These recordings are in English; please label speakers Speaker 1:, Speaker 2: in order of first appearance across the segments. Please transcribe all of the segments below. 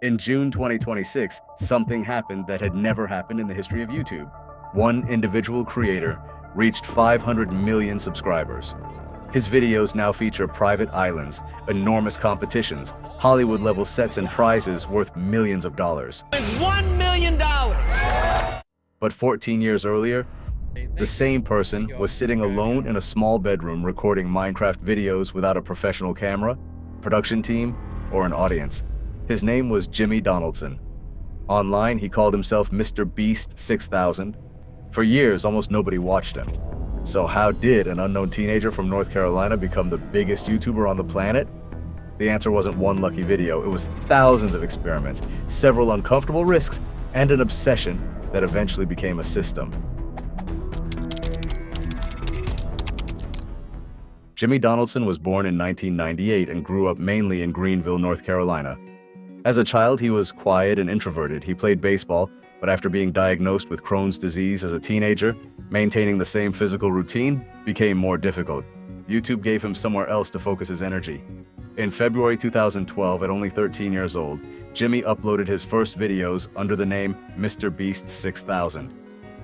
Speaker 1: In June 2026, something happened that had never happened in the history of YouTube. One individual creator reached 500 million subscribers. His videos now feature private islands, enormous competitions, Hollywood-level sets and prizes worth millions of dollars.
Speaker 2: It's $1 million!
Speaker 1: But 14 years earlier, the same person was sitting alone in a small bedroom recording Minecraft videos without a professional camera, production team, or an audience. His name was Jimmy Donaldson. Online, he called himself MrBeast 6000. For years, almost nobody watched him. So how did an unknown teenager from North Carolina become the biggest YouTuber on the planet? The answer wasn't one lucky video, it was thousands of experiments, several uncomfortable risks, and an obsession that eventually became a system. Jimmy Donaldson was born in 1998 and grew up mainly in Greenville, North Carolina. As a child, he was quiet and introverted. He played baseball, but after being diagnosed with Crohn's disease as a teenager, maintaining the same physical routine became more difficult. YouTube gave him somewhere else to focus his energy. In February 2012, at only 13 years old, Jimmy uploaded his first videos under the name MrBeast 6000.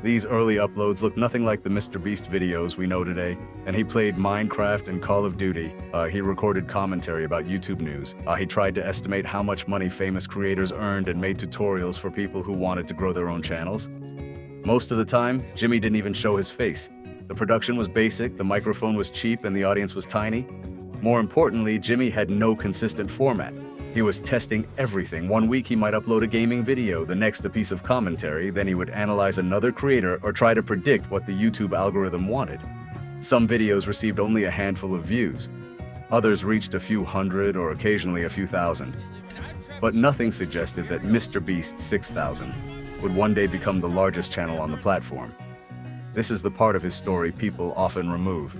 Speaker 1: These early uploads looked nothing like the MrBeast videos we know today, and he played Minecraft and Call of Duty. He recorded commentary about YouTube news. He tried to estimate how much money famous creators earned and made tutorials for people who wanted to grow their own channels. Most of the time, Jimmy didn't even show his face. The production was basic, the microphone was cheap, and the audience was tiny. More importantly, Jimmy had no consistent format. He was testing everything. One week he might upload a gaming video, the next a piece of commentary, then he would analyze another creator or try to predict what the YouTube algorithm wanted. Some videos received only a handful of views. Others reached a few hundred or occasionally a few thousand. But nothing suggested that MrBeast 6000 would one day become the largest channel on the platform. This is the part of his story people often remove.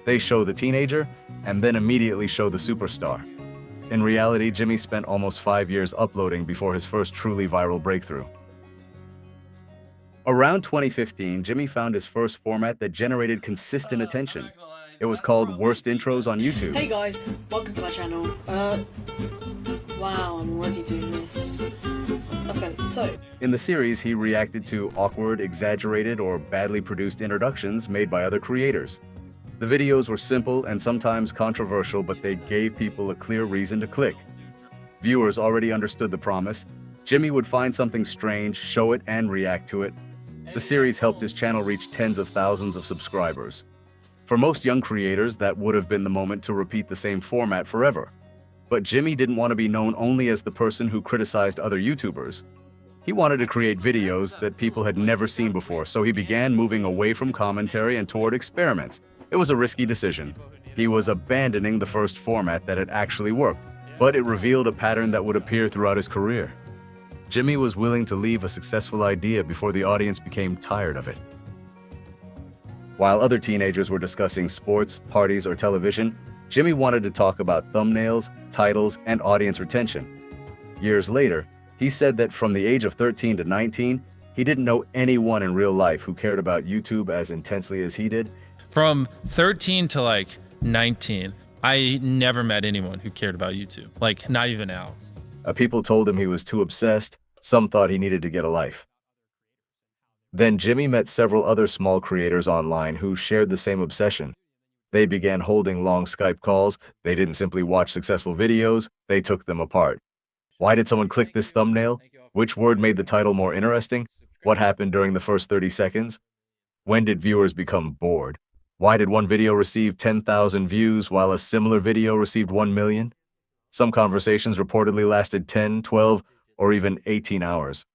Speaker 1: They show the teenager and then immediately show the superstar. In reality, Jimmy spent almost 5 years uploading before his first truly viral breakthrough. Around 2015, Jimmy found his first format that generated consistent attention. It was called Worst Intros on YouTube.
Speaker 3: Hey guys, welcome to my channel. Wow, I'm already doing this. Okay, so...
Speaker 1: In the series, he reacted to awkward, exaggerated, or badly produced introductions made by other creators. The videos were simple and sometimes controversial, but they gave people a clear reason to click. Viewers already understood the promise. Jimmy would find something strange, show it, and react to it. The series helped his channel reach tens of thousands of subscribers. For most young creators, that would have been the moment to repeat the same format forever. But Jimmy didn't want to be known only as the person who criticized other YouTubers. He wanted to create videos that people had never seen before, so he began moving away from commentary and toward experiments. It was a risky decision. He was abandoning the first format that had actually worked, but it revealed a pattern that would appear throughout his career. Jimmy was willing to leave a successful idea before the audience became tired of it. While other teenagers were discussing sports, parties, or television, Jimmy wanted to talk about thumbnails, titles, and audience retention. Years later, he said that from the age of 13 to 19, he didn't know anyone in real life who cared about YouTube as intensely as he did.
Speaker 4: From 13 to like 19, I never met anyone who cared about YouTube, like not even Alex.
Speaker 1: People told him he was too obsessed. Some thought he needed to get a life. Then Jimmy met several other small creators online who shared the same obsession. They began holding long Skype calls. They didn't simply watch successful videos, they took them apart. Why did someone click this thumbnail? Which word made the title more interesting? What happened during the first 30 seconds? When did viewers become bored? Why did one video receive 10,000 views while a similar video received 1 million? Some conversations reportedly lasted 10, 12, or even 18 hours.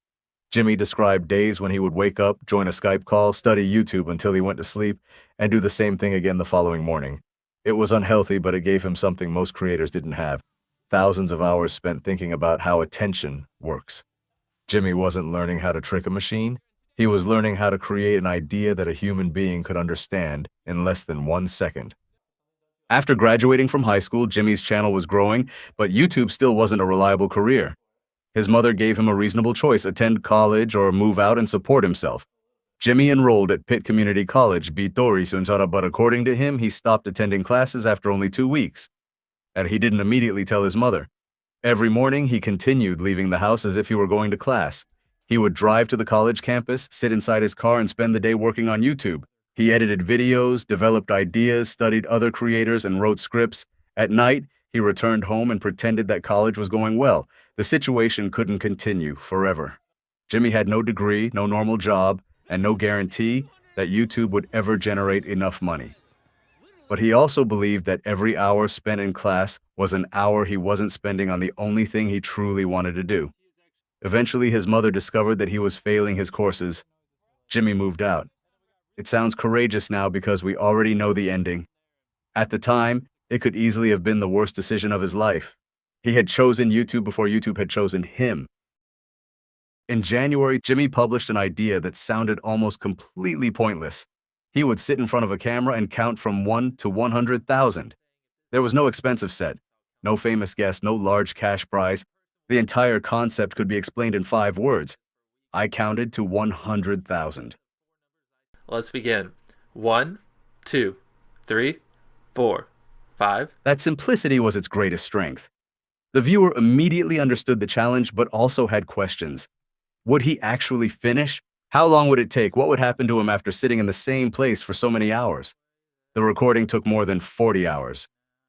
Speaker 1: Jimmy described days when he would wake up, join a Skype call, study YouTube until he went to sleep, and do the same thing again the following morning. It was unhealthy, but it gave him something most creators didn't have: thousands of hours spent thinking about how attention works. Jimmy wasn't learning how to trick a machine. He was learning how to create an idea that a human being could understand in less than 1 second. After graduating from high school, Jimmy's channel was growing, but YouTube still wasn't a reliable career. His mother gave him a reasonable choice: attend college or move out and support himself. Jimmy enrolled at Pitt Community College, but according to him, he stopped attending classes after only 2 weeks. And he didn't immediately tell his mother. Every morning, he continued leaving the house as if he were going to class. He would drive to the college campus, sit inside his car, and spend the day working on YouTube. He edited videos, developed ideas, studied other creators, and wrote scripts. At night, he returned home and pretended that college was going well. The situation couldn't continue forever. Jimmy had no degree, no normal job, and no guarantee that YouTube would ever generate enough money. But he also believed that every hour spent in class was an hour he wasn't spending on the only thing he truly wanted to do. Eventually, his mother discovered that he was failing his courses. Jimmy moved out. It sounds courageous now because we already know the ending. At the time, it could easily have been the worst decision of his life. He had chosen YouTube before YouTube had chosen him. In January, Jimmy published an idea that sounded almost completely pointless. He would sit in front of a camera and count from 1 to 100,000. There was no expensive set, no famous guest, no large cash prize. The entire concept could be explained in 5 words. I counted to 100,000.
Speaker 2: Let's begin. 1, 2, 3, 4, 5.
Speaker 1: That simplicity was its greatest strength. The viewer immediately understood the challenge, but also had questions. Would he actually finish? How long would it take? What would happen to him after sitting in the same place for so many hours? The recording took more than 40 hours.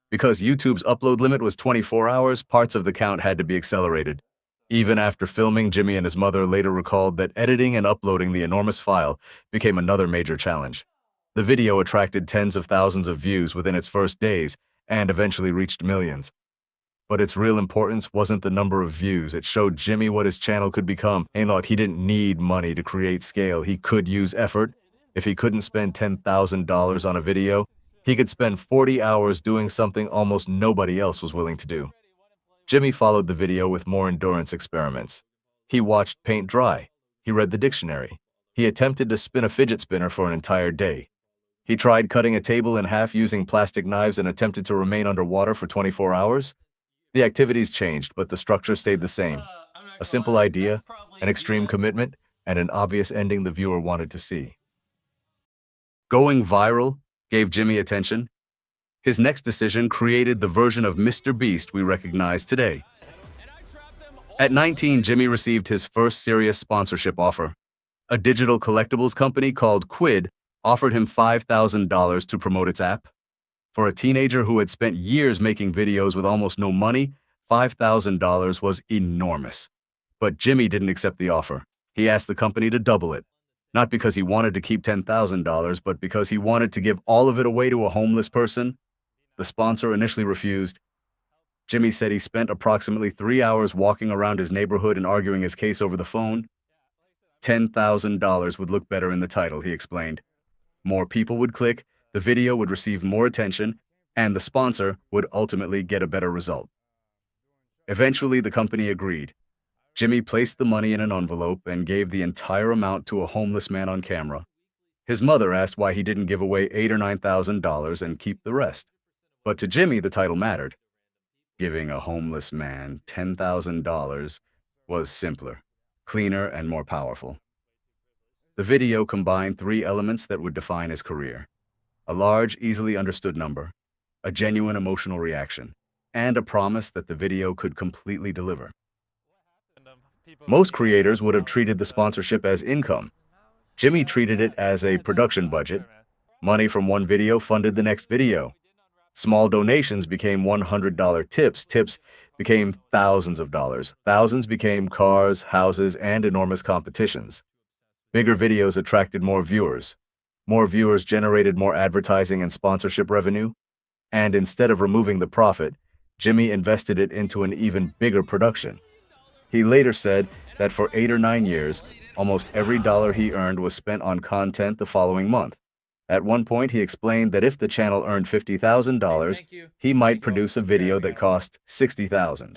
Speaker 1: Because YouTube's upload limit was 24 hours, parts of the count had to be accelerated. Even after filming, Jimmy and his mother later recalled that editing and uploading the enormous file became another major challenge. The video attracted tens of thousands of views within its first days and eventually reached millions. But its real importance wasn't the number of views. It showed Jimmy what his channel could become. He thought he didn't need money to create scale. He could use effort. If he couldn't spend $10,000 on a video, he could spend 40 hours doing something almost nobody else was willing to do. Jimmy followed the video with more endurance experiments. He watched paint dry. He read the dictionary. He attempted to spin a fidget spinner for an entire day. He tried cutting a table in half using plastic knives and attempted to remain underwater for 24 hours. The activities changed, but the structure stayed the same. A simple idea, an extreme commitment, and an obvious ending the viewer wanted to see. Going viral gave Jimmy attention. His next decision created the version of MrBeast we recognize today. At 19, Jimmy received his first serious sponsorship offer. A digital collectibles company called Quid offered him $5,000 to promote its app. For a teenager who had spent years making videos with almost no money, $5,000 was enormous. But Jimmy didn't accept the offer. He asked the company to double it. Not because he wanted to keep $10,000, but because he wanted to give all of it away to a homeless person. The sponsor initially refused. Jimmy said he spent approximately 3 hours walking around his neighborhood and arguing his case over the phone. $10,000 would look better in the title, he explained. More people would click, the video would receive more attention, and the sponsor would ultimately get a better result. Eventually, the company agreed. Jimmy placed the money in an envelope and gave the entire amount to a homeless man on camera. His mother asked why he didn't give away $8,000 or $9,000 and keep the rest. But to Jimmy, the title mattered. Giving a homeless man $10,000 was simpler, cleaner, and more powerful. The video combined 3 elements that would define his career: a large, easily understood number, a genuine emotional reaction, and a promise that the video could completely deliver. Most creators would have treated the sponsorship as income. Jimmy treated it as a production budget. Money from one video funded the next video. Small donations became $100 tips. Tips became thousands of dollars. Thousands became cars, houses, and enormous competitions. Bigger videos attracted more viewers. More viewers generated more advertising and sponsorship revenue. And instead of removing the profit, Jimmy invested it into an even bigger production. He later said that for 8 or 9 years, almost every dollar he earned was spent on content the following month. At one point, he explained that if the channel earned $50,000, he might produce a video that cost $60,000.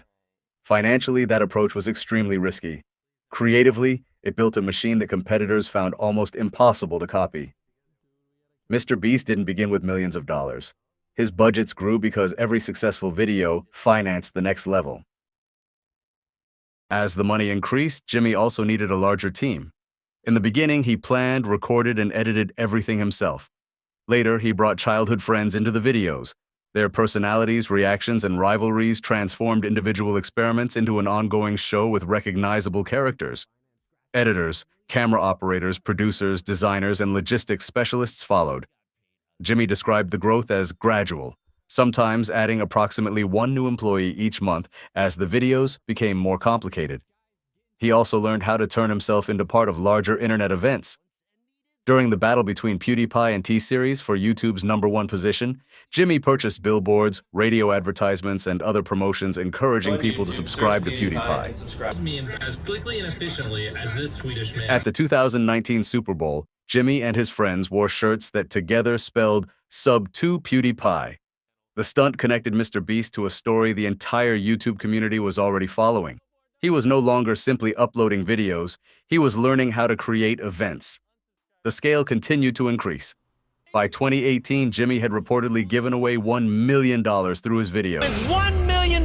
Speaker 1: Financially, that approach was extremely risky. Creatively, it built a machine that competitors found almost impossible to copy. MrBeast didn't begin with millions of dollars. His budgets grew because every successful video financed the next level. As the money increased, Jimmy also needed a larger team. In the beginning, he planned, recorded, and edited everything himself. Later, he brought childhood friends into the videos. Their personalities, reactions, and rivalries transformed individual experiments into an ongoing show with recognizable characters. Editors, camera operators, producers, designers, and logistics specialists followed. Jimmy described the growth as gradual, sometimes adding approximately one new employee each month as the videos became more complicated. He also learned how to turn himself into part of larger internet events. During the battle between PewDiePie and T-Series for YouTube's #1 position, Jimmy purchased billboards, radio advertisements, and other promotions encouraging people to subscribe to PewDiePie.
Speaker 4: Memes as quickly and efficiently as this Swedish man.
Speaker 1: At the 2019 Super Bowl, Jimmy and his friends wore shirts that together spelled "Sub to PewDiePie." The stunt connected MrBeast to a story the entire YouTube community was already following. He was no longer simply uploading videos, he was learning how to create events. The scale continued to increase. By 2018, Jimmy had reportedly given away $1 million through his videos.
Speaker 5: It's $1 million!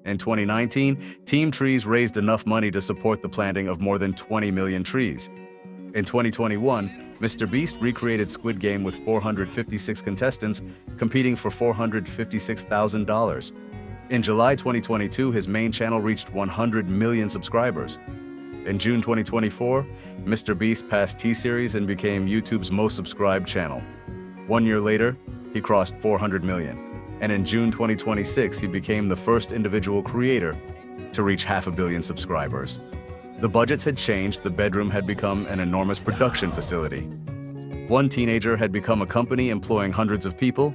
Speaker 1: In 2019, Team Trees raised enough money to support the planting of more than 20 million trees. In 2021, MrBeast recreated Squid Game with 456 contestants, competing for $456,000. In July 2022, his main channel reached 100 million subscribers. In June 2024, MrBeast passed T-Series and became YouTube's most subscribed channel. 1 year later, he crossed 400 million. And in June 2026, he became the first individual creator to reach 500 million subscribers. The budgets had changed, the bedroom had become an enormous production facility. One teenager had become a company employing hundreds of people,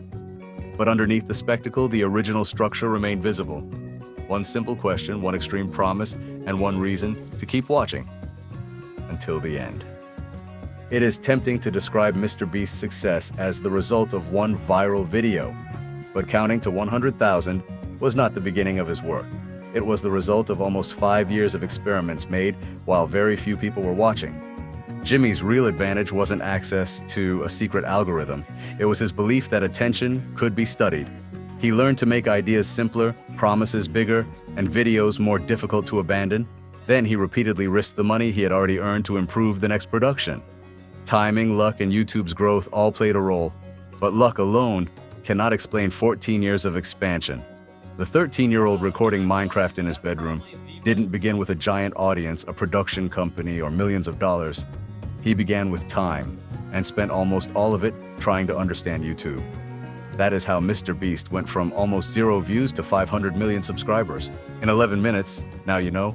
Speaker 1: but underneath the spectacle, the original structure remained visible. One simple question, one extreme promise, and one reason to keep watching until the end. It is tempting to describe MrBeast's success as the result of one viral video, but counting to 100,000 was not the beginning of his work. It was the result of almost 5 years of experiments made while very few people were watching. Jimmy's real advantage wasn't access to a secret algorithm. It was his belief that attention could be studied. He learned to make ideas simpler, promises bigger, and videos more difficult to abandon. Then he repeatedly risked the money he had already earned to improve the next production. Timing, luck, and YouTube's growth all played a role, but luck alone cannot explain 14 years of expansion. The 13-year-old recording Minecraft in his bedroom didn't begin with a giant audience, a production company, or millions of dollars. He began with time and spent almost all of it trying to understand YouTube. That is how MrBeast went from almost 0 views to 500 million subscribers. In 11 minutes, now you know.